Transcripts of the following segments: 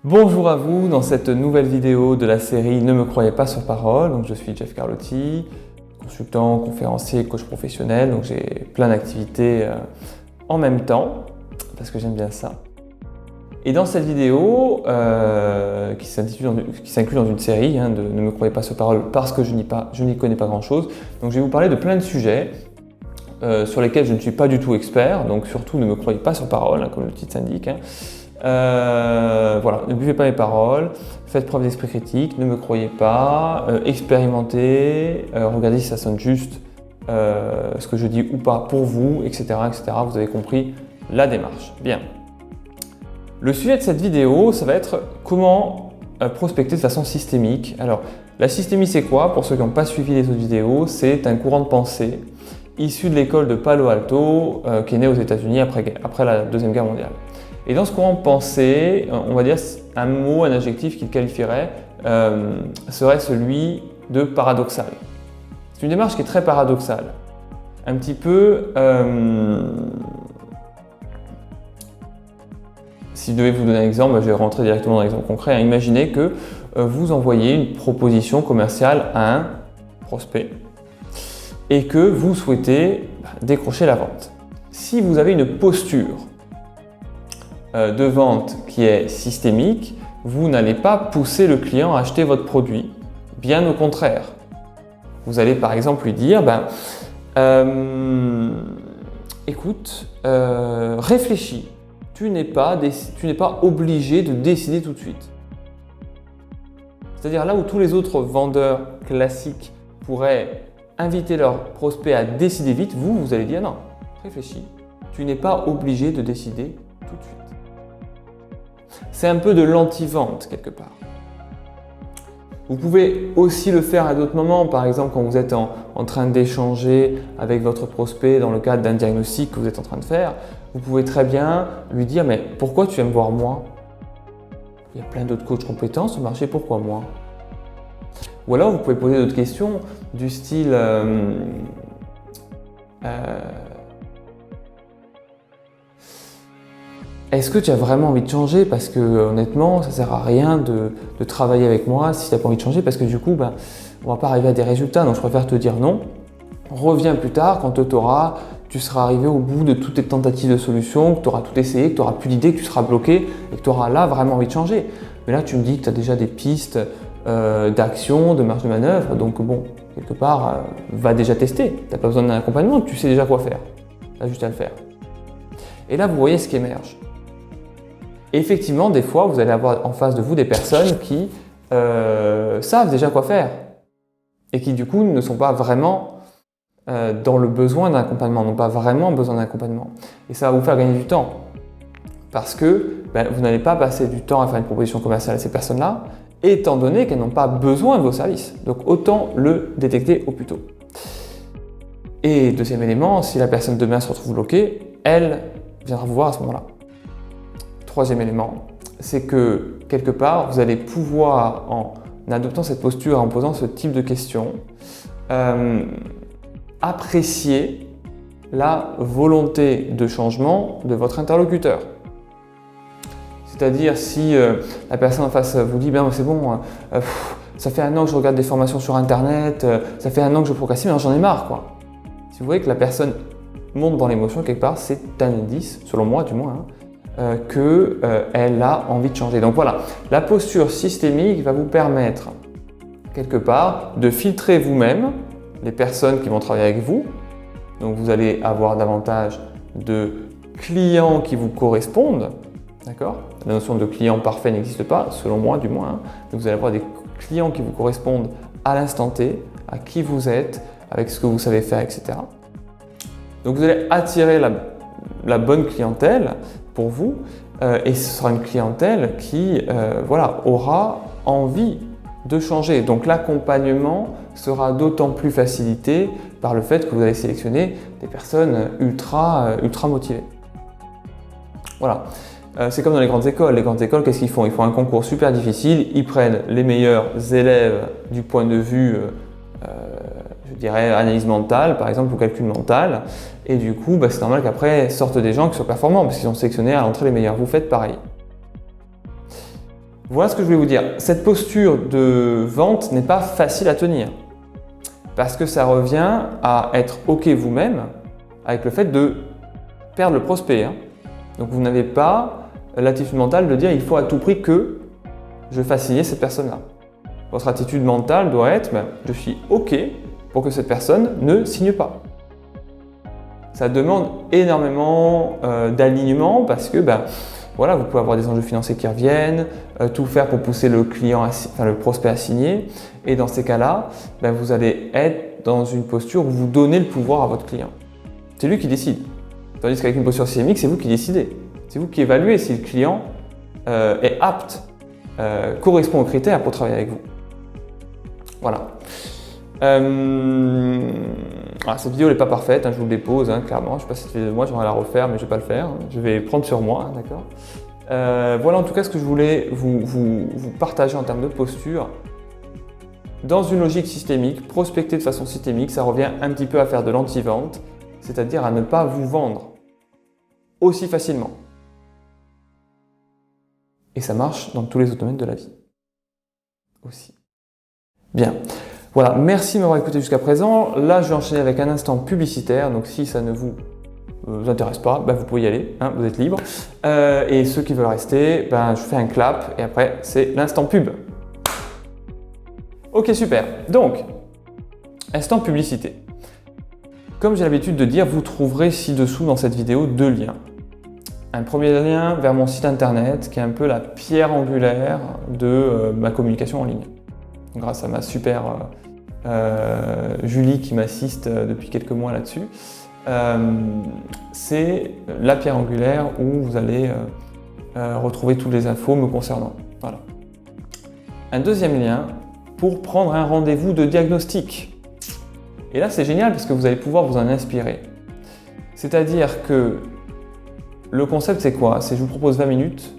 Bonjour à vous dans cette nouvelle vidéo de la série Ne me croyez pas sur parole. Donc, je suis Jeff Carlotti, consultant, conférencier, coach professionnel. Donc j'ai plein d'activités en même temps parce que j'aime bien ça. Et dans cette vidéo qui s'inclut dans une série de Ne me croyez pas sur parole parce que je n'y connais pas grand chose. Donc je vais vous parler de plein de sujets sur lesquels je ne suis pas du tout expert. Donc surtout ne me croyez pas sur parole, comme le titre s'indique. Voilà, ne buvez pas mes paroles, faites preuve d'esprit critique, ne me croyez pas, expérimentez, regardez si ça sonne juste ce que je dis ou pas pour vous, etc., etc. Vous avez compris la démarche. Bien. Le sujet de cette vidéo, ça va être comment prospecter de façon systémique. Alors, la systémie, c'est quoi? Pour ceux qui n'ont pas suivi les autres vidéos, c'est un courant de pensée issu de l'école de Palo Alto qui est né aux États-Unis après la Deuxième Guerre mondiale. Et dans ce courant de pensée, on va dire un mot, un adjectif qu'il qualifierait serait celui de paradoxal. C'est une démarche qui est très paradoxale. Un petit peu, si je devais vous donner un exemple, je vais rentrer directement dans l'exemple concret. Imaginez que vous envoyez une proposition commerciale à un prospect et que vous souhaitez décrocher la vente. Si vous avez une posture de vente qui est systémique, vous n'allez pas pousser le client à acheter votre produit. Bien au contraire. Vous allez par exemple lui dire écoute, réfléchis, tu n'es pas obligé de décider tout de suite. C'est-à-dire là où tous les autres vendeurs classiques pourraient inviter leurs prospects à décider vite, vous allez dire non, réfléchis, tu n'es pas obligé de décider tout de suite. C'est un peu de l'anti-vente quelque part. Vous pouvez aussi le faire à d'autres moments, par exemple quand vous êtes en train d'échanger avec votre prospect dans le cadre d'un diagnostic que vous êtes en train de faire, vous pouvez très bien lui dire mais pourquoi tu viens me voir moi? Il y a plein d'autres coachs compétents sur le marché, pourquoi moi? Ou alors vous pouvez poser d'autres questions du style est-ce que tu as vraiment envie de changer? Parce que honnêtement, ça ne sert à rien de travailler avec moi si tu n'as pas envie de changer parce que du coup, on ne va pas arriver à des résultats. Donc je préfère te dire non. Reviens plus tard quand tu seras arrivé au bout de toutes tes tentatives de solution, que tu auras tout essayé, que tu n'auras plus d'idées, que tu seras bloqué et que tu auras là vraiment envie de changer. Mais là, tu me dis que tu as déjà des pistes d'action, de marge de manœuvre. Donc bon, quelque part, va déjà tester. Tu n'as pas besoin d'un accompagnement, tu sais déjà quoi faire. Tu as juste à le faire. Et là, vous voyez ce qui émerge. Et effectivement, des fois, vous allez avoir en face de vous des personnes qui savent déjà quoi faire et qui du coup ne sont pas vraiment dans le besoin d'un accompagnement, n'ont pas vraiment besoin d'un accompagnement. Et ça va vous faire gagner du temps parce que vous n'allez pas passer du temps à faire une proposition commerciale à ces personnes-là, étant donné qu'elles n'ont pas besoin de vos services. Donc autant le détecter au plus tôt. Et deuxième élément, si la personne demain se retrouve bloquée, elle viendra vous voir à ce moment-là. Troisième élément, c'est que quelque part, vous allez pouvoir, en adoptant cette posture, en posant ce type de questions, apprécier la volonté de changement de votre interlocuteur. C'est-à-dire si la personne en face vous dit « c'est bon, ça fait 1 an que je regarde des formations sur internet, ça fait 1 an que je procrastine, mais j'en ai marre. » Si vous voyez que la personne monte dans l'émotion quelque part, c'est un indice, selon moi du moins, qu'elle a envie de changer. Donc voilà, la posture systémique va vous permettre quelque part de filtrer vous-même les personnes qui vont travailler avec vous. Donc vous allez avoir davantage de clients qui vous correspondent. D'accord? La notion de client parfait n'existe pas, selon moi du moins. Donc vous allez avoir des clients qui vous correspondent à l'instant T, à qui vous êtes, avec ce que vous savez faire, etc. Donc vous allez attirer la bonne clientèle pour vous et ce sera une clientèle qui aura envie de changer. Donc l'accompagnement sera d'autant plus facilité par le fait que vous allez sélectionner des personnes ultra motivées. Voilà. C'est comme dans les grandes écoles. Les grandes écoles, qu'est-ce qu'ils font? Ils font un concours super difficile, ils prennent les meilleurs élèves du point de vue je dirais analyse mentale par exemple ou calcul mental, et du coup c'est normal qu'après sortent des gens qui sont performants parce qu'ils ont sélectionné à l'entrée les meilleurs. Vous faites pareil. Voilà ce que je voulais vous dire. Cette posture de vente n'est pas facile à tenir parce que ça revient à être OK vous-même avec le fait de perdre le prospect. Donc vous n'avez pas l'attitude mentale de dire il faut à tout prix que je fasse signer cette personne-là. Votre attitude mentale doit être je suis OK pour que cette personne ne signe pas. Ça demande énormément d'alignement parce que voilà, vous pouvez avoir des enjeux financiers qui reviennent, tout faire pour pousser le prospect à signer. Et dans ces cas-là, vous allez être dans une posture où vous donnez le pouvoir à votre client. C'est lui qui décide. Tandis qu'avec une posture systémique, c'est vous qui décidez. C'est vous qui évaluez si le client est apte, correspond aux critères pour travailler avec vous. Voilà. Cette vidéo n'est pas parfaite, je vous le dépose, clairement. Je ne sais pas si c'était de moi, j'aimerais la refaire, mais je ne vais pas le faire. Je vais prendre sur moi, d'accord. Voilà en tout cas ce que je voulais vous partager en termes de posture. Dans une logique systémique, prospecter de façon systémique, ça revient un petit peu à faire de l'anti-vente, c'est-à-dire à ne pas vous vendre aussi facilement. Et ça marche dans tous les autres domaines de la vie aussi. Bien. Voilà, merci de m'avoir écouté jusqu'à présent. Là, je vais enchaîner avec un instant publicitaire. Donc, si ça ne vous intéresse pas, vous pouvez y aller, vous êtes libre. Et ceux qui veulent rester, je fais un clap et après, c'est l'instant pub. Ok, super. Donc, instant publicité. Comme j'ai l'habitude de dire, vous trouverez ci-dessous dans cette vidéo 2 liens. Un premier lien vers mon site internet qui est un peu la pierre angulaire de ma communication en ligne. Grâce à ma super Julie qui m'assiste depuis quelques mois là-dessus. C'est la pierre angulaire où vous allez retrouver toutes les infos me concernant. Voilà. Un deuxième lien pour prendre un rendez-vous de diagnostic. Et là, c'est génial parce que vous allez pouvoir vous en inspirer. C'est-à-dire que le concept, c'est quoi? C'est je vous propose 20 minutes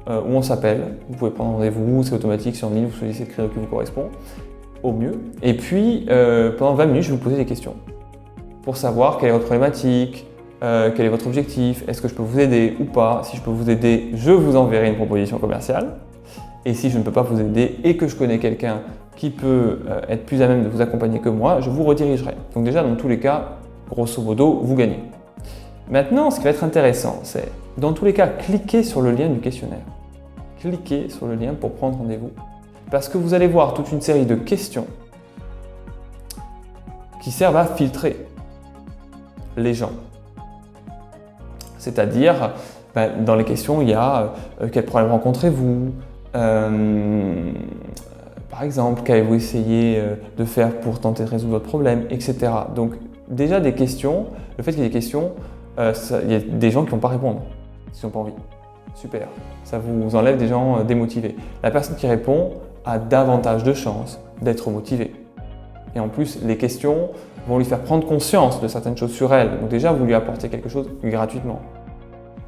où on s'appelle. Vous pouvez prendre rendez-vous, c'est automatique, c'est en ligne, vous choisissez le créneau qui vous correspond au mieux. Et puis, pendant 20 minutes, je vais vous poser des questions pour savoir quelle est votre problématique, quel est votre objectif, est-ce que je peux vous aider ou pas. Si je peux vous aider, je vous enverrai une proposition commerciale. Et si je ne peux pas vous aider et que je connais quelqu'un qui peut être plus à même de vous accompagner que moi, je vous redirigerai. Donc déjà, dans tous les cas, grosso modo, vous gagnez. Maintenant, ce qui va être intéressant, c'est, dans tous les cas, cliquez sur le lien du questionnaire. Cliquez sur le lien pour prendre rendez-vous. Parce que vous allez voir toute une série de questions qui servent à filtrer les gens. C'est-à-dire, dans les questions, il y a quel problème rencontrez-vous ? Par exemple, qu'avez-vous essayé de faire pour tenter de résoudre votre problème, etc. Donc, déjà des questions, le fait qu'il y ait des questions, il y a des gens qui ne vont pas répondre, s'ils n'ont pas envie. Super, ça vous enlève des gens démotivés. La personne qui répond a davantage de chances d'être motivée. Et en plus, les questions vont lui faire prendre conscience de certaines choses sur elle. Donc déjà, vous lui apportez quelque chose gratuitement.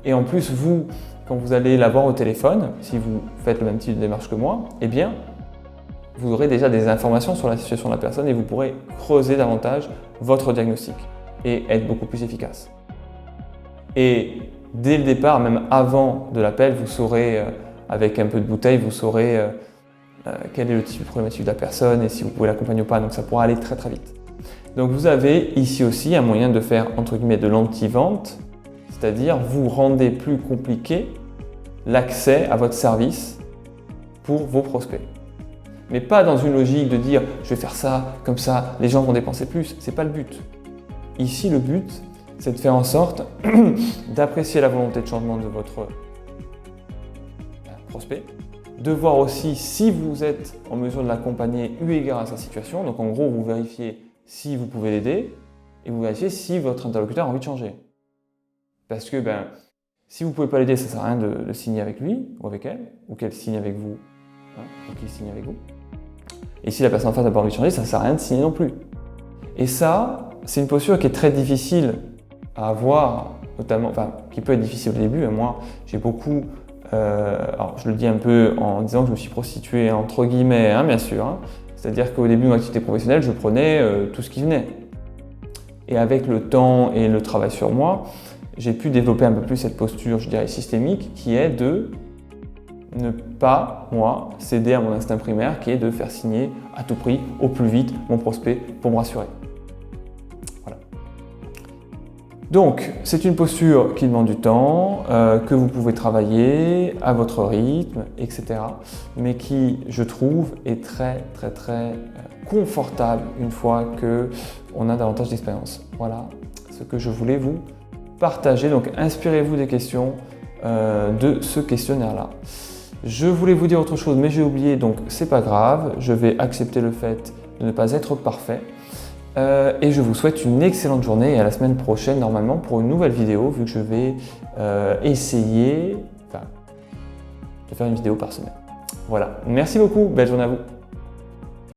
Et en plus, vous, quand vous allez la voir au téléphone, si vous faites le même type de démarche que moi, eh bien, vous aurez déjà des informations sur la situation de la personne et vous pourrez creuser davantage votre diagnostic et être beaucoup plus efficace. Et dès le départ, même avant de l'appel, vous saurez, avec un peu de bouteille, vous saurez quel est le type de problématique de la personne et si vous pouvez l'accompagner ou pas. Donc ça pourra aller très très vite. Donc vous avez ici aussi un moyen de faire entre guillemets de l'anti-vente, c'est-à-dire vous rendez plus compliqué l'accès à votre service pour vos prospects. Mais pas dans une logique de dire je vais faire ça, comme ça, les gens vont dépenser plus. Ce n'est pas le but. Ici, le but, c'est de faire en sorte d'apprécier la volonté de changement de votre prospect, de voir aussi si vous êtes en mesure de l'accompagner eu égard à sa situation. Donc en gros, vous vérifiez si vous pouvez l'aider et vous vérifiez si votre interlocuteur a envie de changer. Parce que si vous ne pouvez pas l'aider, ça ne sert à rien de signer avec lui ou avec elle, ou qu'elle signe avec vous, ou qu'il signe avec vous. Et si la personne en face n'a pas envie de changer, ça ne sert à rien de signer non plus. Et ça, c'est une posture qui est très difficile à avoir, notamment, qui peut être difficile au début. Moi, j'ai beaucoup, alors je le dis un peu en disant que je me suis prostitué entre guillemets, bien sûr. C'est-à-dire qu'au début de mon activité professionnelle, je prenais tout ce qui venait. Et avec le temps et le travail sur moi, j'ai pu développer un peu plus cette posture, je dirais, systémique, qui est de ne pas, moi, céder à mon instinct primaire qui est de faire signer à tout prix, au plus vite, mon prospect pour me rassurer. Voilà. Donc, c'est une posture qui demande du temps, que vous pouvez travailler à votre rythme, etc. Mais qui, je trouve, est très confortable une fois qu'on a davantage d'expérience. Voilà ce que je voulais vous partager. Donc, inspirez-vous des questions de ce questionnaire-là. Je voulais vous dire autre chose, mais j'ai oublié, donc c'est pas grave. Je vais accepter le fait de ne pas être parfait. Et je vous souhaite une excellente journée et à la semaine prochaine normalement pour une nouvelle vidéo, vu que je vais essayer de faire une vidéo par semaine. Voilà, merci beaucoup, belle journée à vous.